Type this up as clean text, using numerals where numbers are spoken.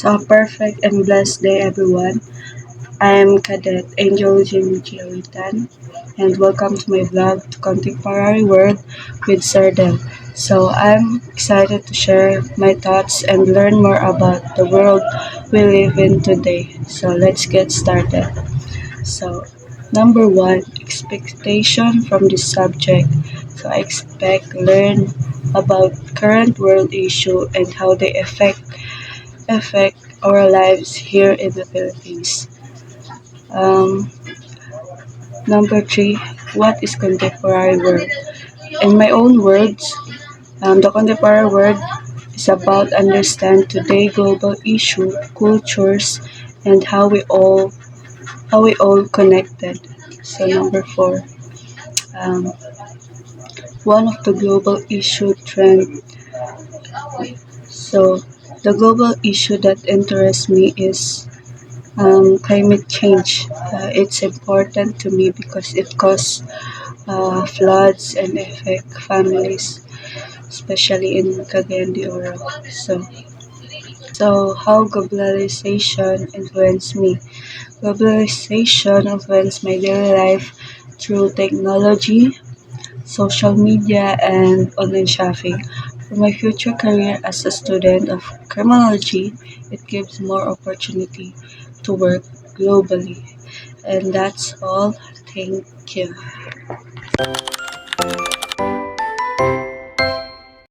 So, perfect and blessed day, everyone. I'm Cadet Angel Jimmy Chiolitan, and welcome to my vlog to Contemporary World with Sardel. So, I'm excited to share my thoughts and learn more about the world we live in today. So, let's get started. So, number one, expectation from this subject. So, I expect learn about current world issue and how they affect our lives here in the Philippines. Um, Number three, what is contemporary world? In my own words, the contemporary world is about understand today global issue, cultures, and how we all connected. So number four, um, one of the global issue trend. So the global issue that interests me is climate change. It's important to me because it causes floods and affect families, especially in Cagayan de Oro. So how globalization influenced me? Globalization influenced my daily life through technology, social media, and online shopping. For my future career as a student of criminology, it gives more opportunity to work globally. And that's all. Thank you.